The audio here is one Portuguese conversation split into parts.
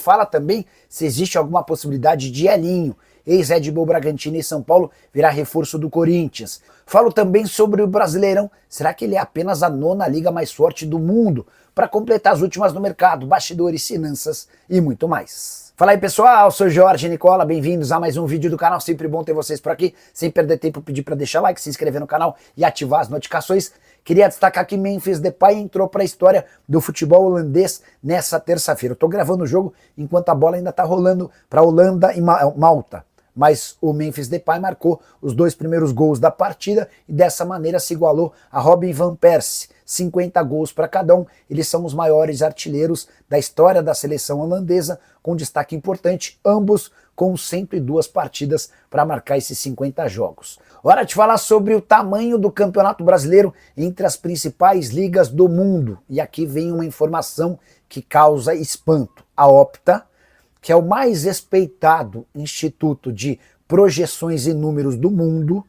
Fala também se existe alguma possibilidade de Elinho, ex-Red Bull Bragantino e São Paulo, virar reforço do Corinthians. Falo também sobre o Brasileirão. Será que ele é apenas a 9ª liga mais forte do mundo? Para completar as últimas no mercado, bastidores, finanças e muito mais. Fala aí pessoal, sou Jorge Nicola, bem-vindos a mais um vídeo do canal, sempre bom ter vocês por aqui. Sem perder tempo, pedir para deixar like, se inscrever no canal e ativar as notificações. Queria destacar que Memphis Depay entrou para a história do futebol holandês nessa terça-feira. Eu estou gravando o jogo enquanto a bola ainda está rolando para Holanda e Malta. Mas o Memphis Depay marcou os 2 primeiros gols da partida e dessa maneira se igualou a Robin van Persie. 50 gols para cada um, eles são os maiores artilheiros da história da seleção holandesa, com destaque importante, ambos com 102 partidas para marcar esses 50 jogos. Hora de falar sobre o tamanho do Campeonato Brasileiro entre as principais ligas do mundo. E aqui vem uma informação que causa espanto. A Opta, que é o mais respeitado instituto de projeções e números do mundo,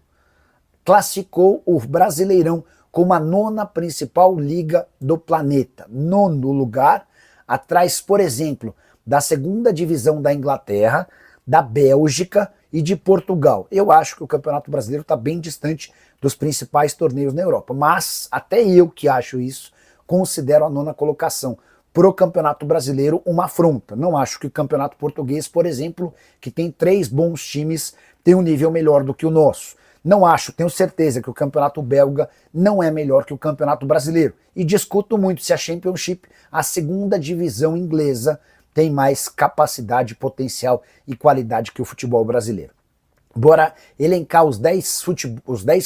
classificou o Brasileirão como a 9ª principal liga do planeta. 9º lugar, atrás, por exemplo, da 2ª divisão da Inglaterra, da Bélgica e de Portugal. Eu acho que o Campeonato Brasileiro está bem distante dos principais torneios na Europa, mas até eu que acho isso, considero a 9ª colocação pro Campeonato Brasileiro uma afronta. Não acho que o Campeonato Português, por exemplo, que tem 3 bons times, tem um nível melhor do que o nosso. Não acho, tenho certeza que o Campeonato Belga não é melhor que o Campeonato Brasileiro. E discuto muito se a Championship, a 2ª divisão inglesa, tem mais capacidade, potencial e qualidade que o futebol brasileiro. Bora elencar os 10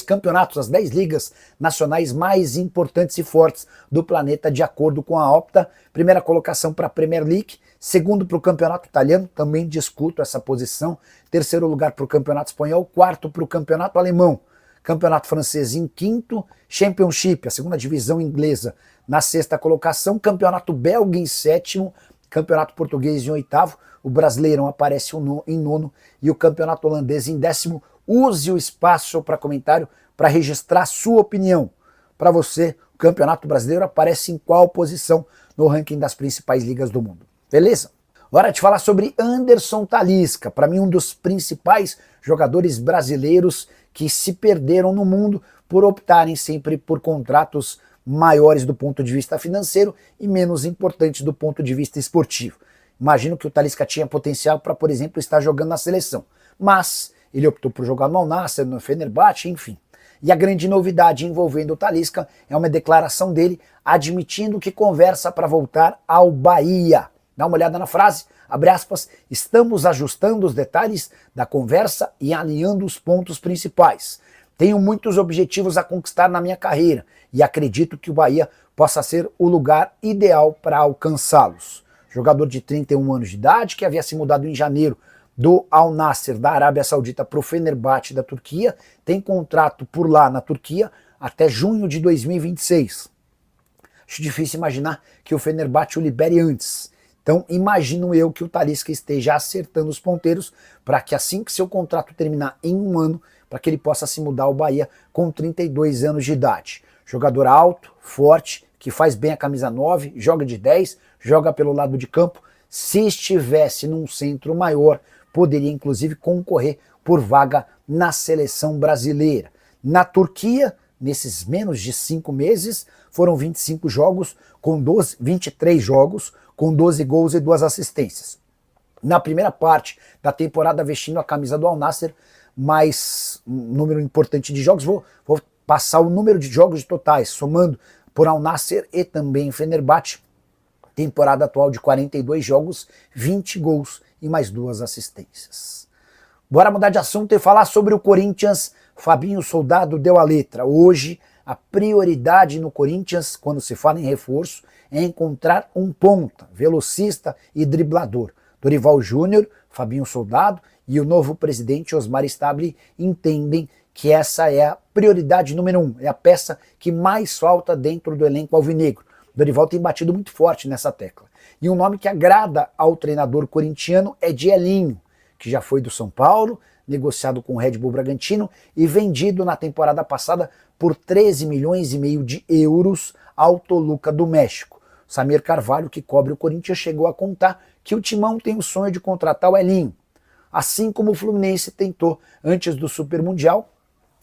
campeonatos, as 10 ligas nacionais mais importantes e fortes do planeta de acordo com a Opta. Primeira colocação para a Premier League, segundo para o Campeonato Italiano, também discuto essa posição, terceiro lugar para o Campeonato Espanhol, quarto para o Campeonato Alemão, Campeonato Francês em quinto, Championship, a 2ª divisão inglesa, na 6ª colocação, Campeonato Belga em 7º, Campeonato Português em 8º, o Brasileirão aparece em 9º e o Campeonato Holandês em 10º. Use o espaço para comentário para registrar sua opinião. Para você, o Campeonato Brasileiro aparece em qual posição no ranking das principais ligas do mundo? Beleza? Hora de falar sobre Anderson Talisca, para mim um dos principais jogadores brasileiros que se perderam no mundo por optarem sempre por contratos maiores do ponto de vista financeiro e menos importantes do ponto de vista esportivo. Imagino que o Talisca tinha potencial para, por exemplo, estar jogando na seleção, mas ele optou por jogar no Al Nassr, no Fenerbahçe, enfim. E a grande novidade envolvendo o Talisca é uma declaração dele admitindo que conversa para voltar ao Bahia. Dá uma olhada na frase, abre aspas, estamos ajustando os detalhes da conversa e alinhando os pontos principais. Tenho muitos objetivos a conquistar na minha carreira e acredito que o Bahia possa ser o lugar ideal para alcançá-los. Jogador de 31 anos de idade, que havia se mudado em janeiro do Al Nassr da Arábia Saudita para o Fenerbahçe da Turquia, tem contrato por lá na Turquia até junho de 2026. Acho difícil imaginar que o Fenerbahçe o libere antes. Então imagino eu que o Talisca esteja acertando os ponteiros para que assim que seu contrato terminar em 1 ano, para que ele possa se mudar ao Bahia com 32 anos de idade. Jogador alto, forte, que faz bem a camisa 9, joga de 10, joga pelo lado de campo. Se estivesse num centro maior, poderia inclusive concorrer por vaga na seleção brasileira. Na Turquia, nesses menos de 5 meses, foram 25 jogos, 23 jogos, com 12 gols e 2 assistências. Na primeira parte da temporada vestindo a camisa do Al Nassr, mais um número importante de jogos, vou passar o número de jogos totais, somando por Al Nassr e também Fenerbahçe, temporada atual de 42 jogos, 20 gols e mais 2 assistências. Bora mudar de assunto e falar sobre o Corinthians. Fabinho Soldado deu a letra. Hoje, a prioridade no Corinthians, quando se fala em reforço, é encontrar um ponta, velocista e driblador. Dorival Júnior, Fabinho Soldado e o novo presidente Osmar Stabile entendem que essa é a prioridade número 1, é a peça que mais falta dentro do elenco alvinegro. Dorival tem batido muito forte nessa tecla. E um nome que agrada ao treinador corintiano é de Elinho, que já foi do São Paulo, negociado com o Red Bull Bragantino e vendido na temporada passada por 13 milhões e meio de euros ao Toluca do México. Samir Carvalho, que cobre o Corinthians, chegou a contar que o Timão tem o sonho de contratar o Elinho, assim como o Fluminense tentou antes do Super Mundial.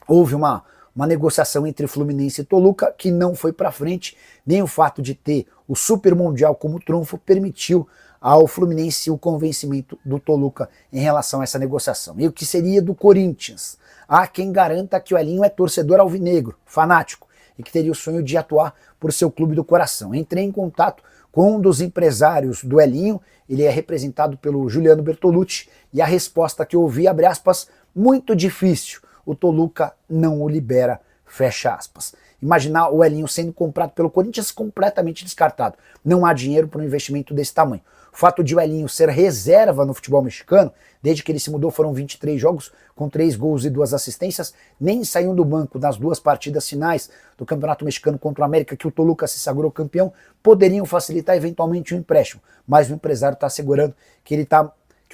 Houve uma negociação entre Fluminense e Toluca que não foi para frente, nem o fato de ter o Super Mundial como trunfo permitiu ao Fluminense o convencimento do Toluca em relação a essa negociação. E o que seria do Corinthians? Há quem garanta que o Elinho é torcedor alvinegro, fanático, e que teria o sonho de atuar por seu clube do coração. Entrei em contato com um dos empresários do Elinho, ele é representado pelo Juliano Bertolucci, e a resposta que eu ouvi, abre aspas, muito difícil, o Toluca não o libera, fecha aspas. Imaginar o Elinho sendo comprado pelo Corinthians completamente descartado. Não há dinheiro para um investimento desse tamanho. O fato de o Elinho ser reserva no futebol mexicano, desde que ele se mudou foram 23 jogos, com 3 gols e 2 assistências, nem saiu do banco nas 2 partidas finais do Campeonato Mexicano contra o América, que o Toluca se sagrou campeão, poderiam facilitar eventualmente o empréstimo. Mas o empresário está assegurando que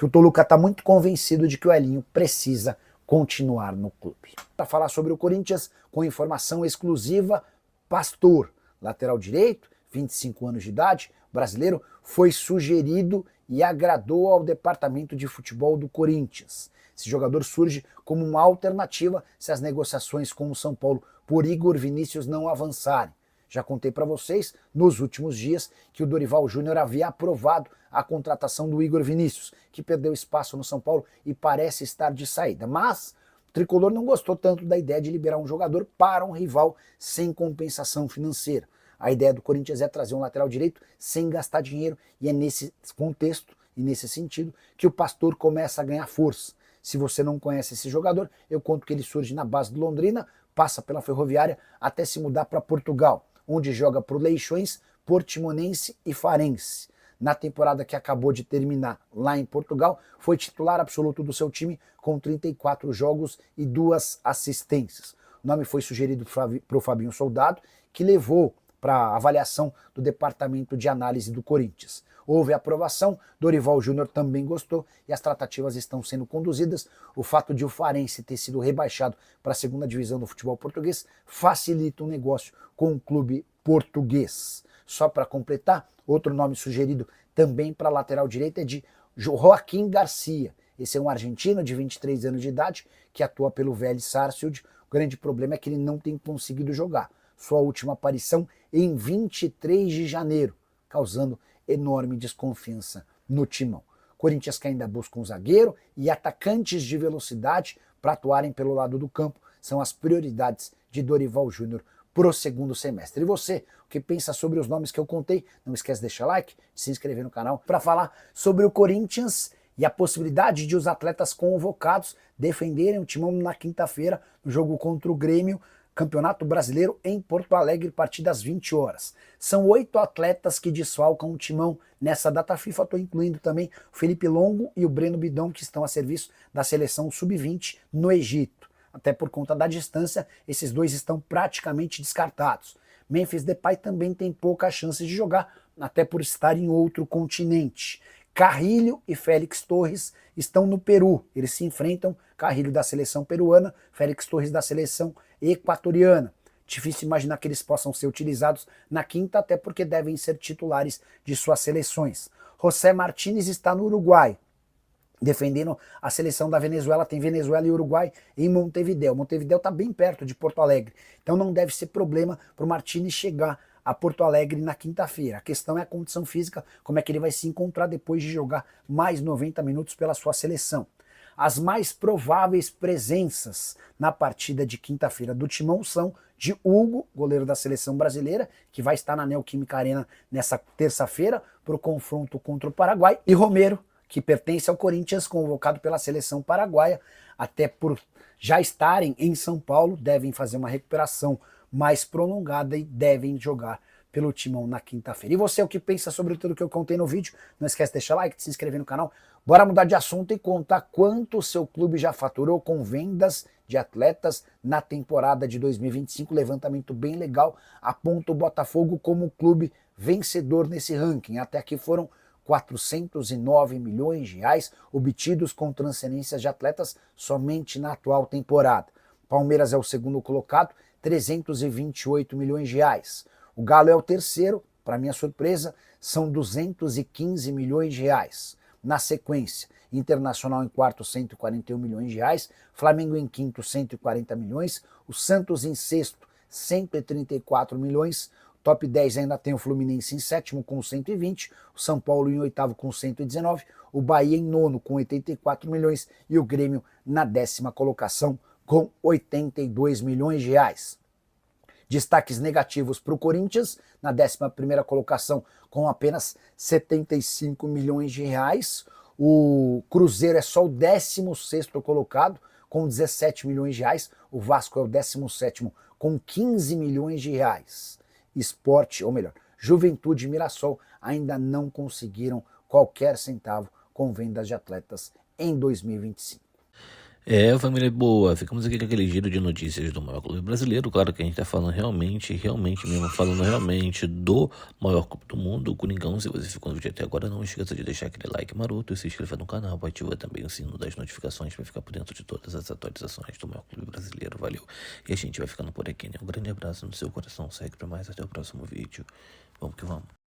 o Toluca está muito convencido de que o Elinho precisa continuar no clube. Para falar sobre o Corinthians, com informação exclusiva, Pastor, lateral direito, 25 anos de idade, brasileiro, foi sugerido e agradou ao departamento de futebol do Corinthians. Esse jogador surge como uma alternativa se as negociações com o São Paulo por Igor Vinícius não avançarem. Já contei para vocês, nos últimos dias, que o Dorival Júnior havia aprovado a contratação do Igor Vinícius, que perdeu espaço no São Paulo e parece estar de saída. Mas o Tricolor não gostou tanto da ideia de liberar um jogador para um rival sem compensação financeira. A ideia do Corinthians é trazer um lateral direito sem gastar dinheiro, e é nesse contexto e nesse sentido que o Pastor começa a ganhar força. Se você não conhece esse jogador, eu conto que ele surge na base do Londrina, passa pela Ferroviária até se mudar para Portugal, onde joga para o Leixões, Portimonense e Farense. Na temporada que acabou de terminar lá em Portugal, foi titular absoluto do seu time com 34 jogos e 2 assistências. O nome foi sugerido para o Fabinho Soldado, que levou para a avaliação do Departamento de Análise do Corinthians. Houve aprovação, Dorival Júnior também gostou e as tratativas estão sendo conduzidas. O fato de o Farense ter sido rebaixado para a segunda divisão do futebol português facilita o negócio com o clube português. Só para completar, outro nome sugerido também para a lateral direita é de Joaquim Garcia. Esse é um argentino de 23 anos de idade que atua pelo Vélez Sarsfield. O grande problema é que ele não tem conseguido jogar. Sua última aparição em 23 de janeiro, causando enorme desconfiança no timão. Corinthians que ainda busca um zagueiro e atacantes de velocidade para atuarem pelo lado do campo são as prioridades de Dorival Júnior para o segundo semestre. E você, o que pensa sobre os nomes que eu contei? Não esquece de deixar like, de se inscrever no canal para falar sobre o Corinthians e a possibilidade de os atletas convocados defenderem o timão na quinta-feira no jogo contra o Grêmio, Campeonato Brasileiro em Porto Alegre, a partir das 20 horas. São 8 atletas que desfalcam o timão nessa data FIFA. Estou incluindo também o Felipe Longo e o Breno Bidon, que estão a serviço da seleção sub-20 no Egito. Até por conta da distância, esses dois estão praticamente descartados. Memphis Depay também tem poucas chances de jogar, até por estar em outro continente. Carrilho e Félix Torres estão no Peru. Eles se enfrentam, Carrilho da seleção peruana, Félix Torres da seleção equatoriana. Difícil imaginar que eles possam ser utilizados na quinta, até porque devem ser titulares de suas seleções. José Martínez está no Uruguai, defendendo a seleção da Venezuela. Tem Venezuela e Uruguai em Montevidéu. Montevidéu está bem perto de Porto Alegre, então não deve ser problema para o Martínez chegar a Porto Alegre na quinta-feira. A questão é a condição física, como é que ele vai se encontrar depois de jogar mais 90 minutos pela sua seleção. As mais prováveis presenças na partida de quinta-feira do Timão são de Hugo, goleiro da seleção brasileira, que vai estar na Neoquímica Arena nessa terça-feira para o confronto contra o Paraguai, e Romero, que pertence ao Corinthians, convocado pela seleção paraguaia, até por já estarem em São Paulo, devem fazer uma recuperação mais prolongada e devem jogar pelo Timão na quinta-feira. E você, o que pensa sobre tudo que eu contei no vídeo? Não esquece de deixar like, de se inscrever no canal. Bora mudar de assunto e contar quanto o seu clube já faturou com vendas de atletas na temporada de 2025. Levantamento bem legal, aponta o Botafogo como o clube vencedor nesse ranking. Até aqui foram 409 milhões de reais obtidos com transferências de atletas somente na atual temporada. Palmeiras é o segundo colocado, 328 milhões de reais. O Galo é o terceiro, para minha surpresa, são 215 milhões de reais. Na sequência, Internacional em quarto, 141 milhões de reais, Flamengo em quinto, 140 milhões, o Santos em sexto, 134 milhões, top 10 ainda tem o Fluminense em sétimo com 120, o São Paulo em oitavo com 119, o Bahia em nono com 84 milhões e o Grêmio na 10ª colocação com 82 milhões de reais. Destaques negativos para o Corinthians, na 11ª colocação com apenas 75 milhões de reais. O Cruzeiro é só o 16º colocado com 17 milhões de reais. O Vasco é o 17º com 15 milhões de reais. Sport, ou melhor, Juventude e Mirassol ainda não conseguiram qualquer centavo com vendas de atletas em 2025. Família boa, ficamos aqui com aquele giro de notícias do maior clube brasileiro. Claro que a gente tá falando realmente do maior clube do mundo, o Coringão. Se você ficou no vídeo até agora, não esqueça de deixar aquele like maroto e se inscrever no canal, ativa também o sino das notificações para ficar por dentro de todas as atualizações do maior clube brasileiro. Valeu! E a gente vai ficando por aqui, né? Um grande abraço no seu coração, segue pra mais, até o próximo vídeo. Vamos que vamos!